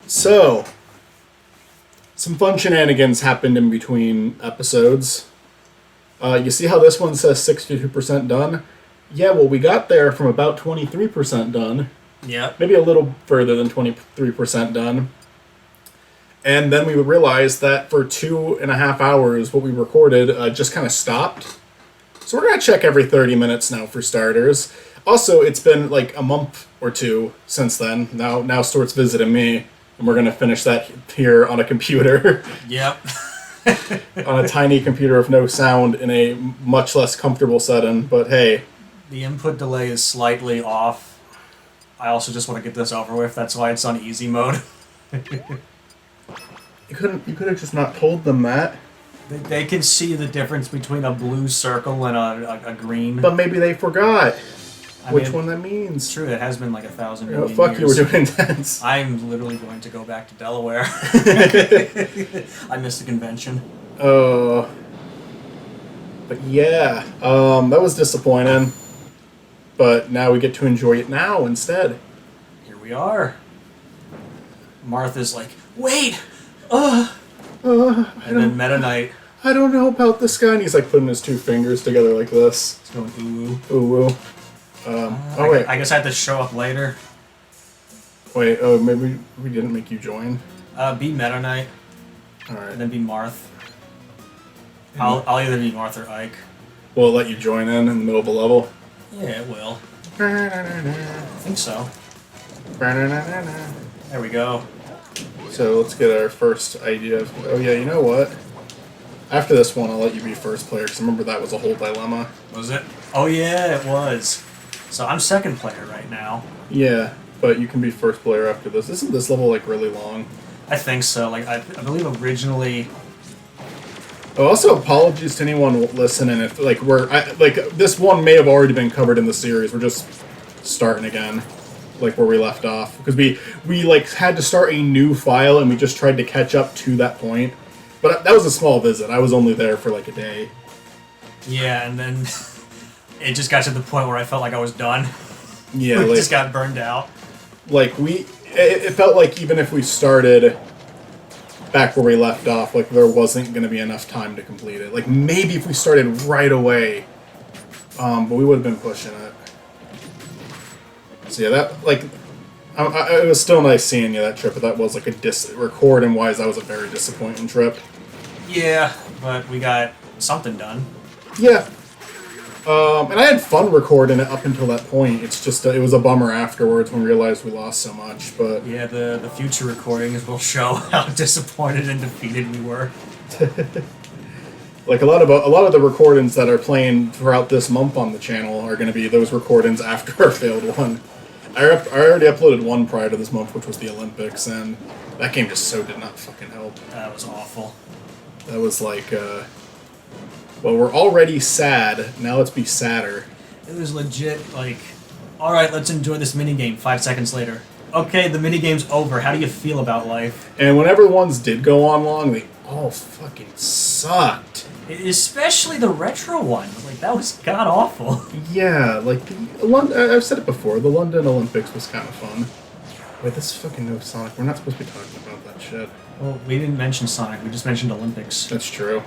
So, some fun shenanigans happened in between episodes. You see how this one says 62% done? Yeah, well, we got there from about 23% done. Yep. Maybe a little further than 23% done. And then we realized that for 2.5 hours, what we recorded just kind of stopped. So we're going to check every 30 minutes now for starters. Also, it's been like a month or two since then. Now Stuart's visiting me, and we're going to finish that here on a computer. Yep. On a tiny computer with no sound in a much less comfortable setting. But hey. The input delay is slightly off. I also just want to get this over with. That's why it's on easy mode. You could have just not told them that. They can see the difference between a blue circle and a green. But maybe they forgot which one that means. True, it has been like 1,000 Oh, million fuck, years. you were doing intense. I'm literally going to go back to Delaware. I missed the convention. But yeah, that was disappointing. But now we get to enjoy it now instead. Here we are. Martha's like, wait! And then Meta Knight I don't know about this guy. And he's like putting his two fingers together like this. is going, ooh. Ooh, ooh. Wait. I guess I have to show up later. Wait, maybe we didn't make you join. Be Meta Knight, Alright. and then be Marth. I'll either be Marth or Ike. Will it let you join in the middle of a level? Yeah, it will. I think so. There we go. So let's get our first idea of... Oh yeah, you know what? After this one, I'll let you be first player, because remember that was a whole dilemma. Was it? Oh yeah, it was. So I'm second player right now. Yeah, but you can be first player after this. Isn't this level, like, really long? I think so. Like I believe originally... Oh, also, apologies to anyone listening if, like, this one may have already been covered in the series. We're just starting again, like, where we left off. Because we like, had to start a new file, and we just tried to catch up to that point. But that was a small visit. I was only there for, like, a day. Yeah, and then it just got to the point where I felt like I was done. Yeah, We like, just got burned out. like, it felt like even if we started back where we left off, like, there wasn't going to be enough time to complete it. Like, maybe if we started right away, but we would have been pushing it. So yeah, that, like, it was still nice seeing you that trip, but that was, like, recording-wise, that was a very disappointing trip. Yeah, but we got something done. Yeah. And I had fun recording it up until that point. It's just, it was a bummer afterwards when we realized we lost so much, but... Yeah, the future recordings will show how disappointed and defeated we were. Like, a lot of the recordings that are playing throughout this month on the channel are going to be those recordings after our failed one. I already uploaded one prior to this month, which was the Olympics, and that game just so did not fucking help. That was awful. That was like, well, we're already sad, now let's be sadder. It was legit like, alright, let's enjoy this minigame. 5 seconds later. Okay, the minigame's over. How do you feel about life? And whenever ones did go on long, they all fucking sucked. Especially the retro one. Like, that was god-awful. Yeah, like, I've said it before, the London Olympics was kind of fun. Wait, this is fucking no Sonic. We're not supposed to be talking about that shit. Well, we didn't mention Sonic. We just mentioned Olympics. That's true.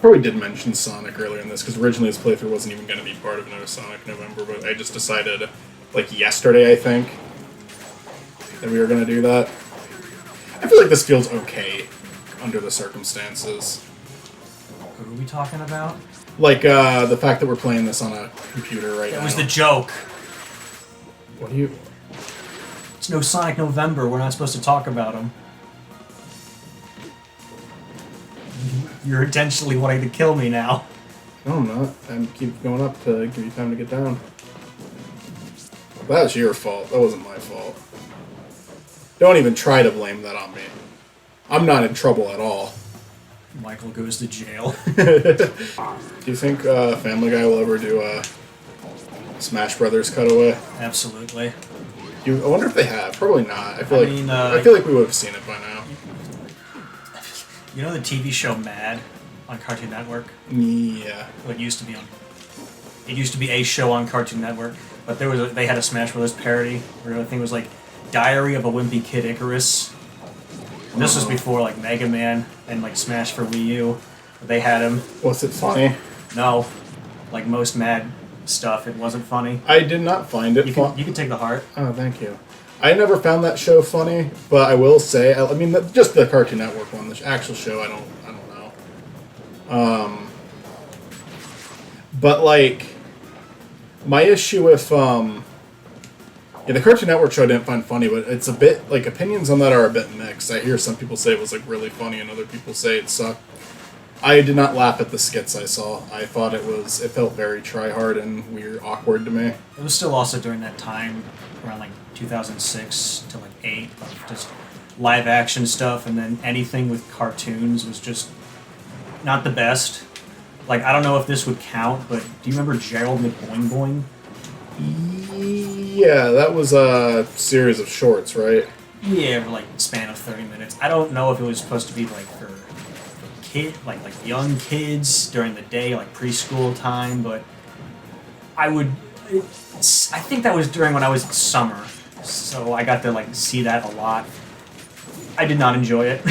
Probably did mention Sonic earlier in this, because originally this playthrough wasn't even going to be part of No Sonic November, but I just decided, like, yesterday, I think, that we were going to do that. I feel like this feels okay under the circumstances. Who are we talking about? Like, the fact that we're playing this on a computer right now. It was the joke. What do you... It's No Sonic November. We're not supposed to talk about him. You're intentionally wanting to kill me now. No, I'm not. I keep going up to give you time to get down. That was your fault. That wasn't my fault. Don't even try to blame that on me. I'm not in trouble at all. Michael goes to jail. Do you think Family Guy will ever do a Smash Brothers cutaway? Absolutely. I wonder if they have. Probably not. I feel like we would have seen it by now. You know the TV show Mad on Cartoon Network? Yeah. Well, it used to be on. It used to be a show on Cartoon Network, but they had a Smash Brothers parody where the thing was like, Diary of a Wimpy Kid Icarus. And this was before like Mega Man and like Smash for Wii U. They had him. Was it funny? No, like most Mad stuff, it wasn't funny. I did not find it You fun. can take the heart. Oh, thank you. I never found that show funny, but I will say, I mean, just the Cartoon Network one. The actual show, I don't know. But like, my issue with the Cartoon Network show I didn't find funny, but it's a bit like opinions on that are a bit mixed. I hear some people say it was like really funny, and other people say it sucked. I did not laugh at the skits I saw. I thought it felt very try-hard and weird, awkward to me. It was still also during that time, around like 2006 to like 8, of just live action stuff, and then anything with cartoons was just not the best. Like, I don't know if this would count, but do you remember Gerald McBoing Boing? Yeah, that was a series of shorts, right? Yeah, for like a span of 30 minutes. I don't know if it was supposed to be like for like young kids during the day, like preschool time, but I think that was during when I was in summer, so I got to like see that a lot. I did not enjoy it.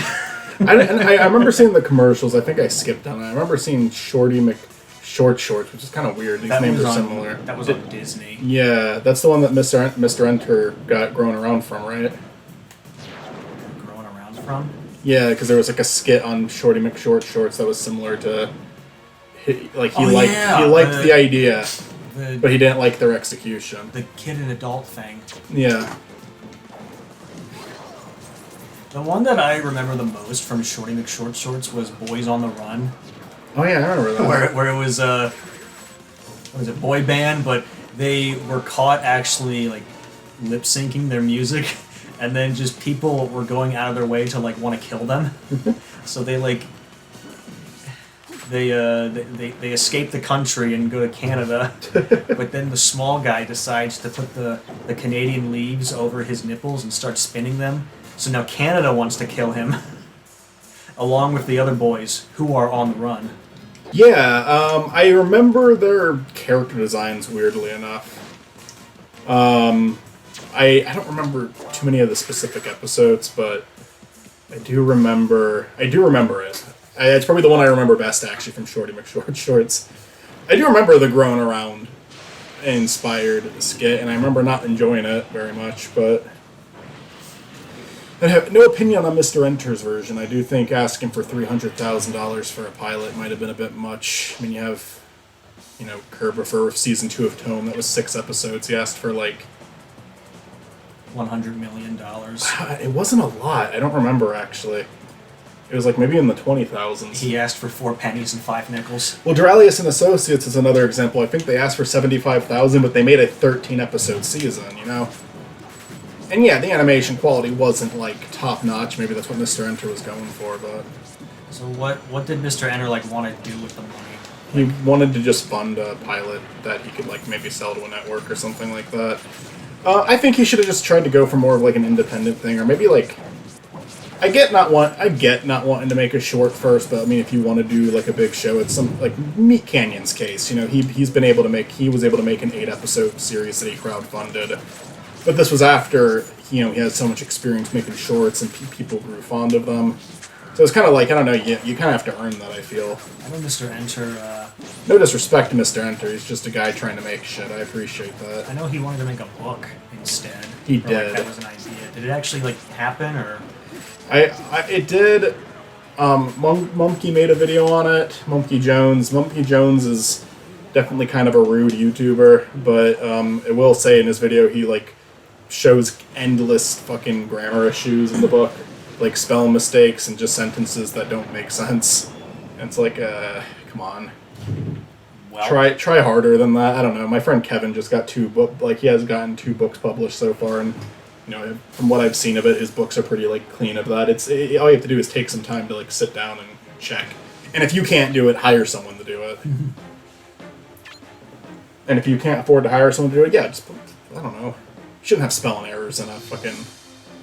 I remember seeing the commercials. I think I skipped on it. I remember seeing Shorty McShort Shorts, which is kind of weird. These names are similar. That was on Disney. Yeah, that's the one that Mr. Enter got grown around from, right? Growing around from? Yeah, because there was like a skit on Shorty McShort Shorts that was similar to, he liked the idea, but he didn't like their execution. The kid and adult thing. Yeah. The one that I remember the most from Shorty McShort Shorts was Boys on the Run. Oh yeah, I remember that. Where it was what was it, boy band, but they were caught actually like lip syncing their music, and then just people were going out of their way to like want to kill them. So they like they escape the country and go to Canada, but then the small guy decides to put the Canadian leaves over his nipples and start spinning them. So now Canada wants to kill him, along with the other boys who are on the run. Yeah, I remember their character designs, weirdly enough. I don't remember too many of the specific episodes, but I do remember it. It's probably the one I remember best, actually, from Shorty McShort Shorts. I do remember the growing around inspired skit, and I remember not enjoying it very much, but I have no opinion on Mr. Enter's version. I do think asking for $300,000 for a pilot might have been a bit much. I mean, you have, Kerber with season 2 of Tome. That was 6 episodes. He asked for like $100 million. It wasn't a lot. I don't remember actually. It was like maybe in the 20,000s. He asked for 4 pennies and 5 nickels. Well, Duralius and Associates is another example. I think they asked for $75,000, but they made a 13-episode season. And yeah, the animation quality wasn't like top notch. Maybe that's what Mr. Enter was going for, but So what did Mr. Enter like want to do with the money? he wanted to just fund a pilot that he could like maybe sell to a network or something like that. I think he should have just tried to go for more of like an independent thing, or maybe like I get not wanting to make a short first, but I mean if you want to do like a big show, it's some like Meat Canyon's case. He was able to make an 8-episode series that he crowdfunded. But this was after, he had so much experience making shorts and people grew fond of them. So it's kind of like, I don't know, you kind of have to earn that, I feel. I know Mr. Enter, No disrespect to Mr. Enter, he's just a guy trying to make shit. I appreciate that. I know he wanted to make a book instead. He Or, like, did. that was an idea. Did it actually, like, happen, or...? It did. Mumkey made a video on it. Mumkey Jones. Mumkey Jones is definitely kind of a rude YouTuber, but I will say in his video he, like, shows endless fucking grammar issues in the book, like spelling mistakes and just sentences that don't make sense. And it's like, come on, Well, try harder than that. I don't know. My friend Kevin just got he has gotten 2 books published so far, and from what I've seen of it, his books are pretty like clean of that. All you have to do is take some time to like sit down and check. And if you can't do it, hire someone to do it. And if you can't afford to hire someone to do it, yeah, just I don't know. Shouldn't have spelling errors in a fucking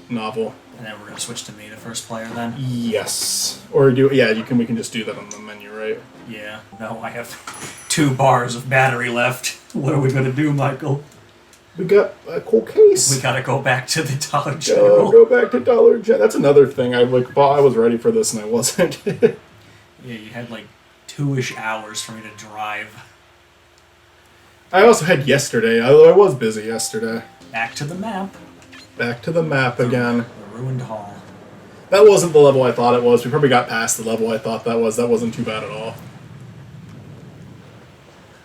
novel. and then we're going to switch to me, the first player, then? Yes. Or we can just do that on the menu, right? Yeah. No, I have 2 bars of battery left. What are we going to do, Michael? We got a cool case. We gotta go back to the Dollar Go, General. go back to Dollar General. That's another thing. I was ready for this and I wasn't. Yeah, you had like 2-ish hours for me to drive. I also had yesterday, although I was busy yesterday. Back to the map. Back to the map again. The ruined hall. That wasn't the level I thought it was. We probably got past the level I thought that was. That wasn't too bad at all.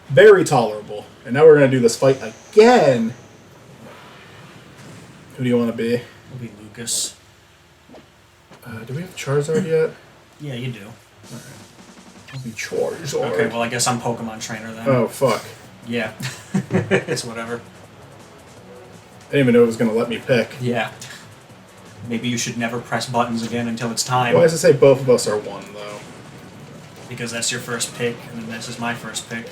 Very tolerable. And now we're going to do this fight again. Who do you want to be? It'll be Lucas. Do we have Charizard yet? Yeah, you do. Alright. I'll be Charizard. Okay, well I guess I'm Pokemon Trainer then. Oh, fuck. Yeah. It's whatever. I didn't even know it was going to let me pick. Yeah. Maybe you should never press buttons again until it's time. Why does it say both of us are one, though? Because that's your first pick, and then this is my first pick.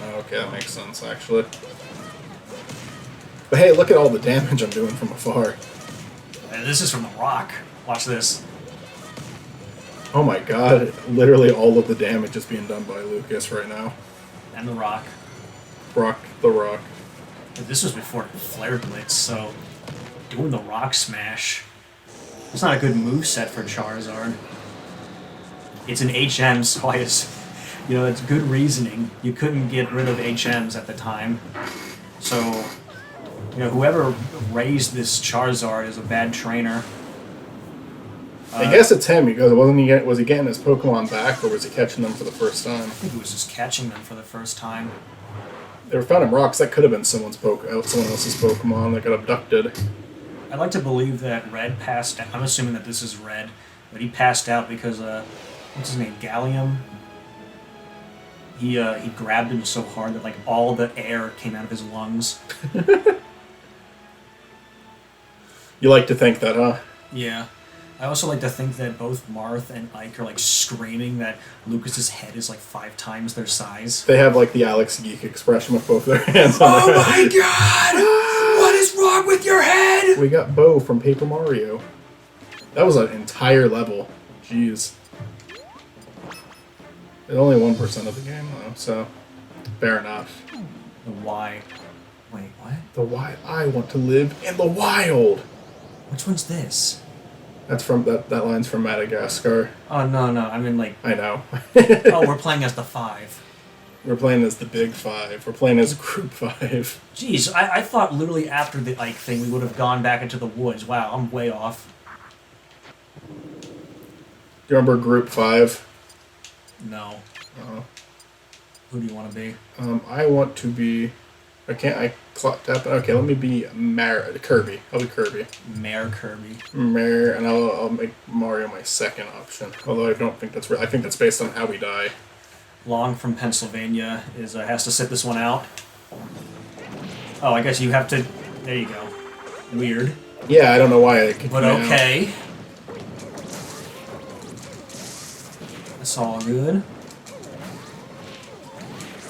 Oh, okay, that makes sense, actually. But hey, look at all the damage I'm doing from afar. And this is from the rock. Watch this. Oh my god, literally all of the damage is being done by Lucas right now. And the rock. Rock the rock. But this was before Flare Blitz, so doing the rock smash. It's not a good moveset for Charizard. It's an HM, so it's good reasoning. You couldn't get rid of HMs at the time. So, whoever raised this Charizard is a bad trainer. I guess it's him because was he getting his Pokemon back or was he catching them for the first time? I think he was just catching them for the first time. They were found in rocks. That could have been someone else's Pokemon that got abducted. I'd like to believe that Red passed out. I'm assuming that this is Red, but he passed out because, what's his name, Gallium? He grabbed him so hard that, like, all the air came out of his lungs. You like to think that, huh? Yeah. I also like to think that both Marth and Ike are, like, screaming that Lucas's head is, like, 5 times their size. They have, like, the Alex Geek expression with both their hands on Oh their my head. god! What is wrong with your head? We got Bo from Paper Mario. That was an entire level. Jeez. It's only 1% of the game, though, so fair enough. The why. Wait, what? The why I want to live in the wild. Which one's this? That's from that line's from Madagascar. Oh, no, I mean, like... I know. Oh, we're playing as the 5. We're playing as the Big 5. We're playing as Group 5. Jeez, I thought literally after the Ike thing we would have gone back into the woods. Wow, I'm way off. Do you remember Group 5? No. Oh. Who do you want to be? I want to be... tap? Okay, let me be Kirby. I'll be Kirby. Mayor Kirby. Mayor, and I'll make Mario my second option. Although I don't think that's real. I think that's based on how we die. Long from Pennsylvania has to sit this one out. Oh, I guess you have to... There you go. Weird. Yeah, I don't know why I kicked But me out. okay. That's all good.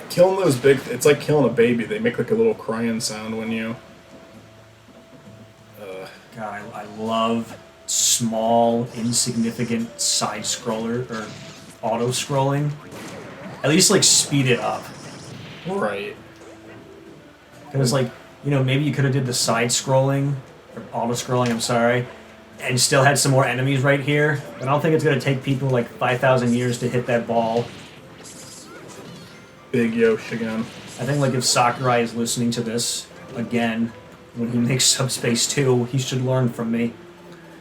Killing those it's like killing a baby. They make like a little crying sound when you... God, I love small, insignificant side-scroller, or auto-scrolling. At least, like, speed it up. Right. Because, like, maybe you could have did the side-scrolling, or auto-scrolling, I'm sorry, and still had some more enemies right here. But I don't think it's going to take people, like, 5,000 years to hit that ball. Big Yoshi again. I think, like, if Sakurai is listening to this again, when he makes Subspace 2, he should learn from me.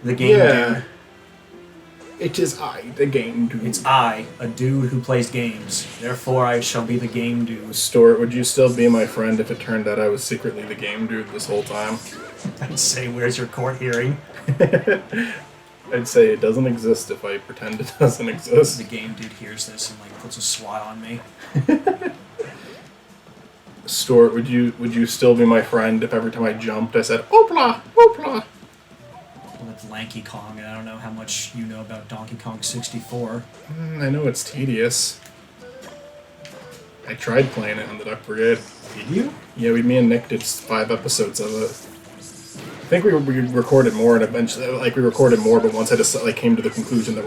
The game dude. It is I, the game dude. It's I, a dude who plays games. Therefore, I shall be the game dude. Stuart, would you still be my friend if it turned out I was secretly the game dude this whole time? I'd say, where's your court hearing? I'd say it doesn't exist if I pretend it doesn't exist. The game dude hears this and, like, puts a SWAT on me. Stuart, would you still be my friend if every time I jumped I said, "Opla, opla"? Well, it's Lanky Kong, and I don't know how much you know about Donkey Kong 64. I know it's tedious. I tried playing it on the Duck Brigade. Did you? Yeah, me and Nick did 5 episodes of it. I think we recorded more, and eventually, like, we recorded more, but once I just, like, came to the conclusion that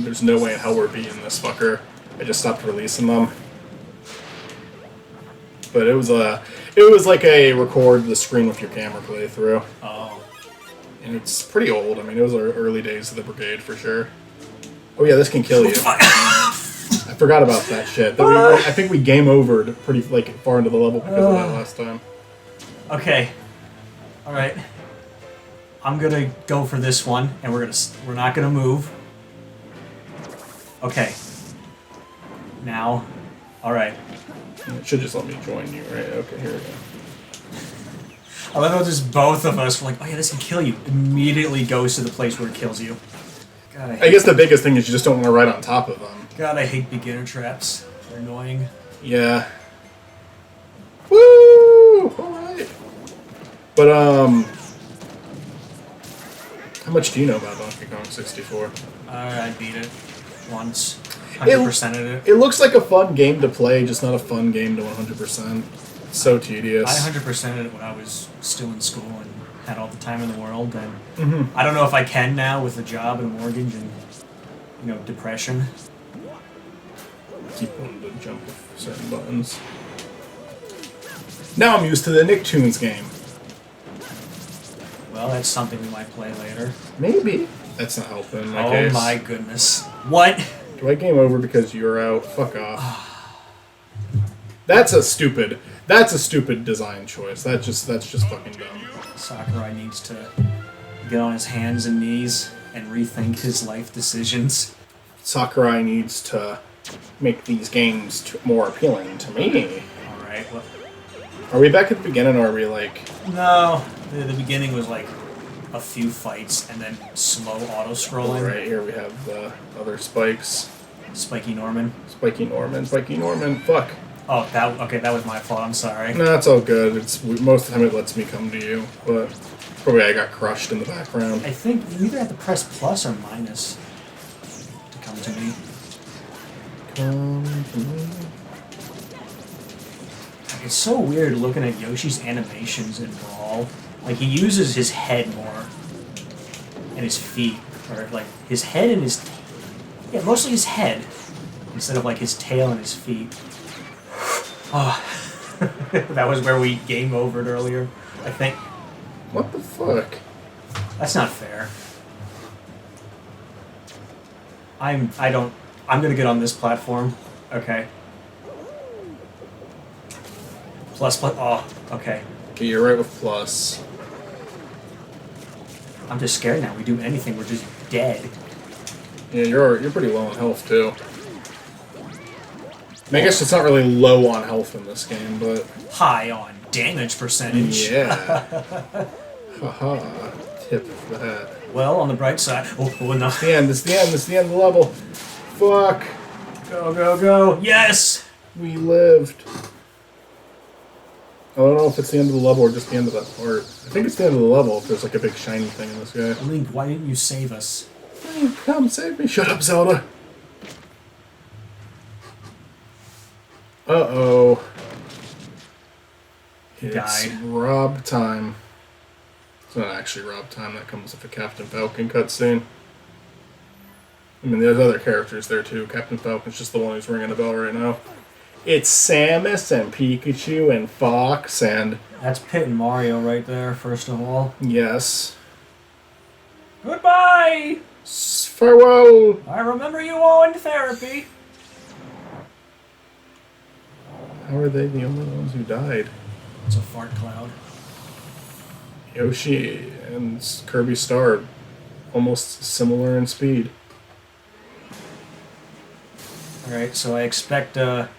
there's no way in hell we're beating this fucker, I just stopped releasing them. but it was like a record the screen with your camera playthrough. Oh. And it's pretty old. I mean, it was our early days of the brigade for sure. Oh yeah, this can kill you. I forgot about that shit. I think we game overed pretty far into the level because of that last time. Okay. All right. I'm gonna go for this one, and we're not gonna move. Okay. Now. All right. It should just let me join you, right? Okay, here we go. I love how just both of us were like, oh yeah, this can kill you. Immediately goes to the place where it kills you. God, I guess the biggest thing is you just don't want to ride on top of them. God, I hate beginner traps. They're annoying. Yeah. Woo! Alright. But, how much do you know about Donkey Kong 64? I beat it once. 100%ed it. It looks like a fun game to play, just not a fun game to 100%. It's so tedious. I 100%ed it when I was still in school and had all the time in the world. And I don't know if I can now with a job and a mortgage and, depression. Keep wanting to jump with certain buttons. Now I'm used to the Nicktoons game. Well, that's something we might play later. Maybe. That's not helping in my case. Oh my goodness. What? Do I game over because you're out? Fuck off. That's a stupid design choice. That's just fucking dumb. Sakurai needs to get on his hands and knees and rethink his life decisions. Sakurai needs to make these games more appealing to me. Alright, well... Are we back at the beginning, or are we like... No, the beginning was like a few fights and then slow auto-scrolling. Right here we have the other spikes. Spiky Norman. Spiky Norman, fuck. Oh, that was my fault, I'm sorry. No, it's all good. Most of the time it lets me come to you, but probably I got crushed in the background. I think you either have to press plus or minus to come to me. Come to me. It's so weird looking at Yoshi's animations in Brawl. Like, he uses his head more and his feet. Or, like, his head and his... Yeah, mostly his head. Instead of, like, his tail and his feet. Oh. That was where we game overed earlier, I think. What the fuck? That's not fair. I'm gonna get on this platform. Okay. Plus, oh, okay. Okay, you're right with plus. I'm just scared now. We do anything, we're just dead. Yeah, you're pretty low on health too. I guess it's not really low on health in this game, but... High on damage percentage. Yeah. Haha. Tip of the hat. Well, on the bright side... Oh, no. It's the end of the level. Fuck. Go, go, go. Yes! We lived. I don't know if it's the end of the level or just the end of that part. I think it's the end of the level if there's like a big shiny thing in this guy. Link, why didn't you save us? Link, come save me. Shut up, Zelda. Uh-oh. It's Died. Rob time. It's not actually Rob time. That comes with a Captain Falcon cutscene. I mean, there's other characters there too. Captain Falcon's just the one who's ringing the bell right now. It's Samus and Pikachu and Fox and... That's Pit and Mario right there, first of all. Yes. Goodbye! Farewell! I remember you all in therapy. How are they the only ones who died? It's a fart cloud. Yoshi and Kirby Star are almost similar in speed. Alright, so I expect Death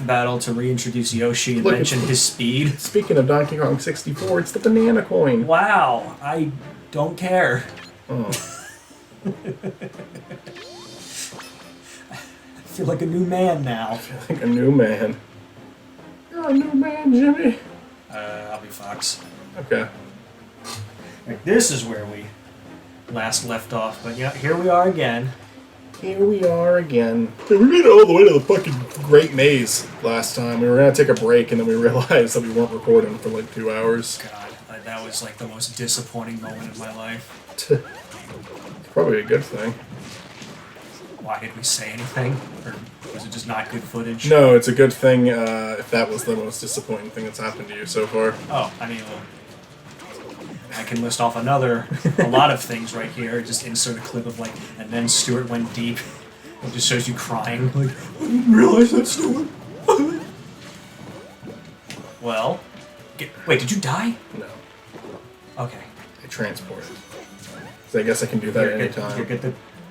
Battle to reintroduce Yoshi and Look, mention his speed. Speaking of Donkey Kong 64, it's the banana coin. Wow, I don't care. Oh. I feel like a new man now. I feel like a new man. You're a new man, Jimmy. I'll be Fox. Okay. Right, this is where we last left off, but yeah, here we are again. Here we are again. We made it all the way to the fucking Great Maze last time. We were gonna take a break and then we realized that we weren't recording for like 2 hours. God, that was like the most disappointing moment of my life. It's probably a good thing. why did we say anything? Or was it just not good footage? No, it's a good thing if that was the most disappointing thing that's happened to you so far. Oh, I mean, well, I can list off a lot of things right here. Just insert a clip of, like, and then Stuart went deep. It just shows you crying. Like, I didn't realize that, Stuart. Well, wait, did you die? No. Okay. I transported. So I guess I can do that anytime.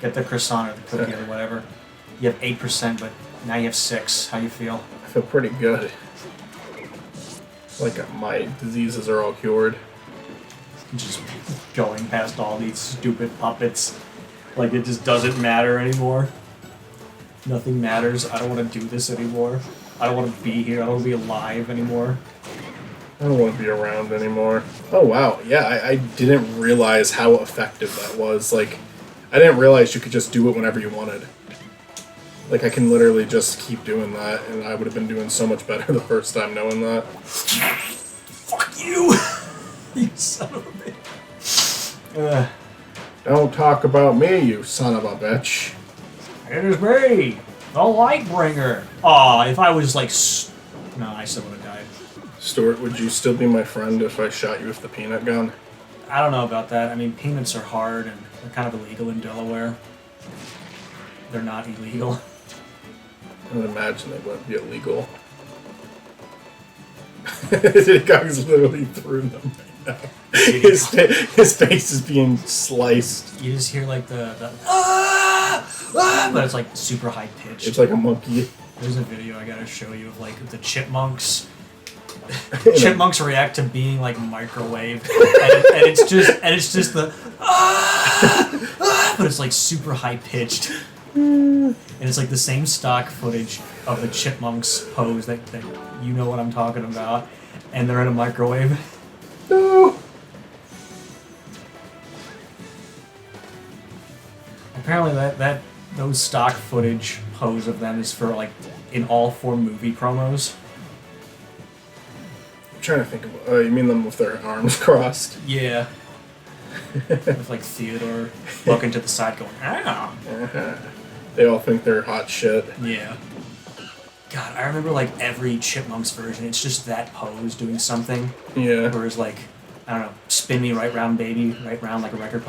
Get the croissant or the cookie or whatever. You have 8%, but now you have 6. How do you feel? I feel pretty good. Like my diseases are all cured. Just going past all these stupid puppets. Like it just doesn't matter anymore. Nothing matters. I don't want to do this anymore. I don't want to be here. I don't want to be alive anymore. I don't want to be around anymore. Oh wow, yeah, I didn't realize how effective that was. Like, I didn't realize you could just do it whenever you wanted. Like, I can literally just keep doing that, and I would have been doing so much better the first time knowing that. Fuck you! You son of a bitch. Don't talk about me, you son of a bitch. It is me, the Lightbringer. Aw, if I was like... No, I still would have died. Stuart, would you still be my friend if I shot you with the peanut gun? I don't know about that. I mean, peanuts are hard, and they're kind of illegal in Delaware. They're not illegal. I would imagine they wouldn't be illegal. The guy's literally through them right now. His face is being sliced. You just hear like the but it's like super high pitched. It's like a monkey. There's a video I gotta show you of like the chipmunks. Chipmunks react to being like microwaved, and it's just the but it's like super high pitched, and it's like the same stock footage of the chipmunks pose that you know what I'm talking about, and they're in a microwave. No. Apparently those stock footage pose of them is for like in all 4 movie promos. I'm trying to think of. You mean them with their arms crossed? Yeah. With like Theodore looking to the side going, ah. They all think they're hot shit. Yeah. God, I remember like every Chipmunks version, it's just that pose doing something. Yeah. Whereas like, I don't know, spin me right round baby, right round like a record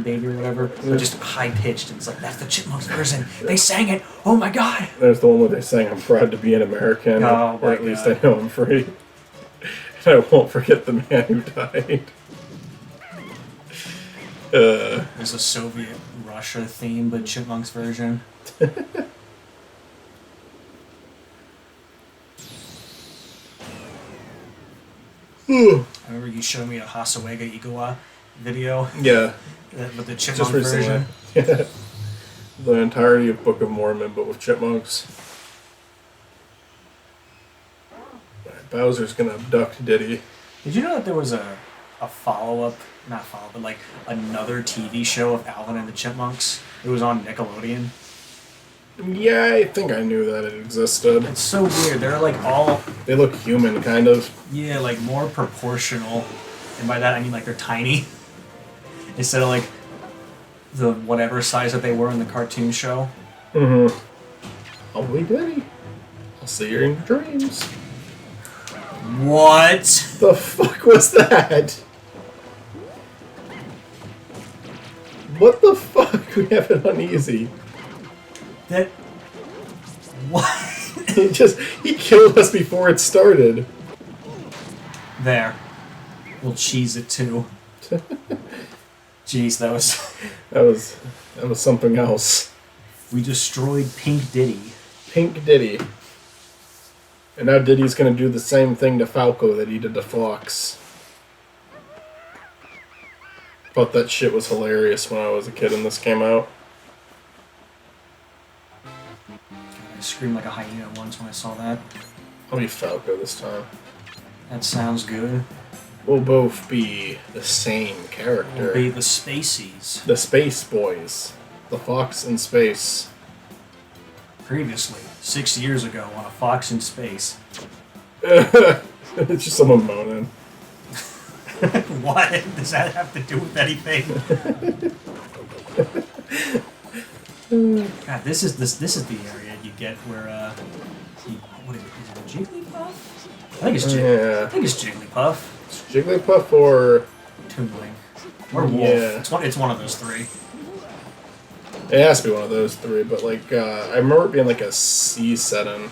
baby or whatever. But just high pitched, and it's like, that's the Chipmunks version. They sang it. Oh my god. There's the one where they sang, "I'm proud to be an American," or at least I know I'm free. And I won't forget the man who died. There's a Soviet Russia theme, but Chipmunks version. I remember you showed me a Hasewaga Igawa video. Yeah. With the Chipmunk version. Yeah. The entirety of Book of Mormon, but with chipmunks. Right, Bowser's gonna abduct Diddy. Did you know that there was a follow-up, not follow, but like another TV show of Alvin and the Chipmunks? It was on Nickelodeon. Yeah, I think I knew that it existed. It's so weird. They're like all... They look human, kind of. Yeah, like more proportional. And by that I mean like they're tiny. Instead of like the whatever size that they were in the cartoon show. Mm-hmm. Oh, wait, Diddy. I'll see you in your dreams. What? The fuck was that? What the fuck? We have it on easy. That... What? He killed us before it started. There. We'll cheese it too. Jeez, that was something else. We destroyed Pink Diddy. Pink Diddy. And now Diddy's gonna do the same thing to Falco that he did to Fox. Thought that shit was hilarious when I was a kid and this came out. I screamed like a hyena once when I saw that. I'll be Falco this time. That sounds good. We'll both be the same character. We'll be the Spaceys. The Space Boys. The Fox in Space. Previously, 6 years ago on A Fox in Space. It's just someone moaning. What? Does that have to do with anything? God, this is the area you get where what is it? Is it Jigglypuff? I think it's Yeah. I think it's Jigglypuff. It's Jigglypuff or... Toon Link. Or Wolf. Yeah. It's one of those three. It has to be one of those three, but like, I remember it being like a C setting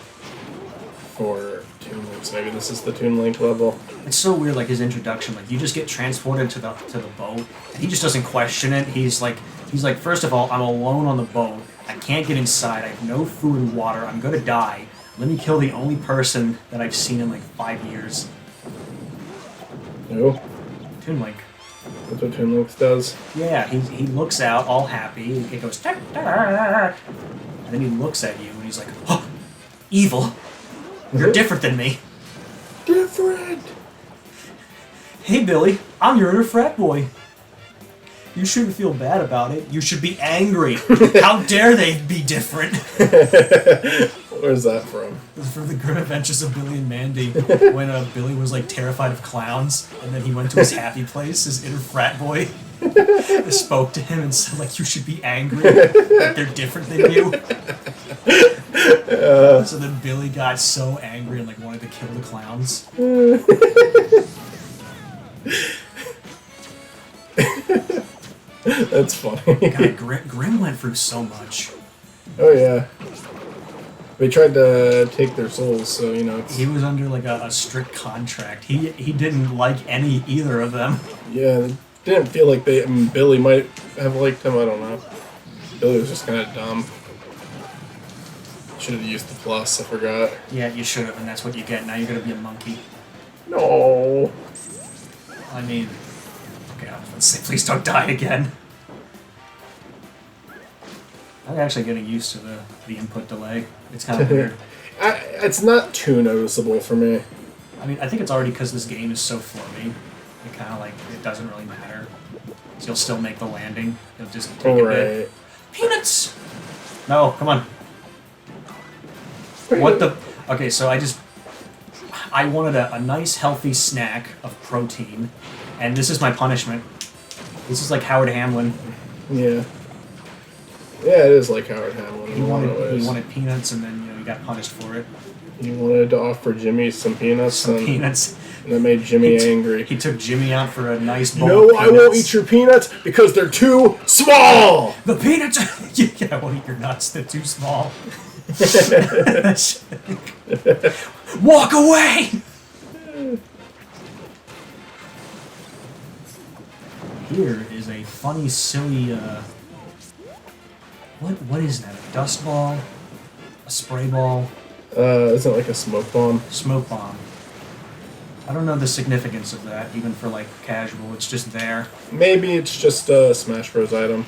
for Toon Link, so maybe this is the Toon Link level. It's so weird, like his introduction. Like you just get transported to the boat, and he just doesn't question it. He's like, first of all, I'm alone on the boat. I can't get inside. I have no food and water. I'm gonna die. Let me kill the only person that I've seen in like 5 years. No? Toon Link. That's what Toon Link does? Yeah, he looks out all happy. It goes, "Tar, tar," and then he looks at you and he's like, oh, evil. You're different than me. Different! Hey, Billy, I'm your inner frat boy. You shouldn't feel bad about it. You should be angry. How dare they be different? Where's that from? It's from the Grim Adventures of Billy and Mandy, when Billy was like terrified of clowns, and then he went to his happy place, his inner frat boy. Spoke to him and said, like, you should be angry, like they're different than you. So then Billy got so angry and like wanted to kill the clowns. That's funny. God, Grim went through so much. Oh yeah. They tried to take their souls, so you know. He was under like a strict contract. He didn't like either of them. Yeah, it didn't feel like they. I mean, Billy might have liked him. I don't know. Billy was just kind of dumb. Should have used the plus. I forgot. Yeah, you should have, and that's what you get. Now you're gonna be a monkey. No. I mean, okay, I was gonna say, please don't die again. I'm actually getting used to the input delay. It's kind of weird. It's not too noticeable for me. I mean, I think it's already because this game is so floaty. It kind of like, it doesn't really matter. So you'll still make the landing. You'll just take a bit. Peanuts! No, come on. What the... Okay, so I wanted a nice healthy snack of protein, and this is my punishment. This is like Howard Hamlin. Yeah. Yeah, it is like Howard Hamlin. He wanted peanuts, and then he got punished for it. He wanted to offer Jimmy some peanuts. Peanuts. And that made Jimmy angry. He took Jimmy out for a nice bowl No, of peanuts. I won't eat your peanuts because they're too small! The peanuts! Yeah, I won't eat your nuts. They're too small. Walk away! Here is a funny, silly, What is that? A dust ball? A spray ball? Isn't it like a smoke bomb? Smoke bomb. I don't know the significance of that, even for, like, casual. It's just there. Maybe it's just a Smash Bros. Item.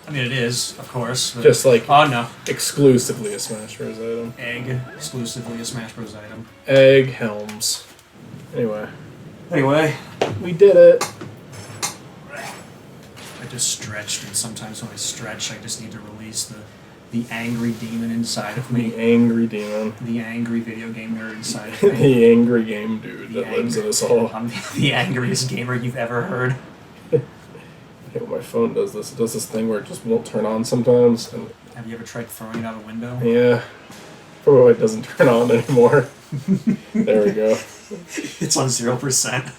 I mean, it is, of course. But... Just like... Oh, no. Exclusively a Smash Bros. Item. Egg. Exclusively a Smash Bros. Item. Egg helms. Anyway. We did it. I just stretched, and sometimes when I stretch, I just need to release the angry demon inside of me. The angry demon. The angry video game nerd inside of me. The angry game dude that lives in us all. I'm the angriest gamer you've ever heard. I hate when my phone does this. It does this thing where it just won't turn on sometimes. And Have you ever tried throwing it out a window? yeah. Probably why it doesn't turn on anymore. There we go. It's on 0%.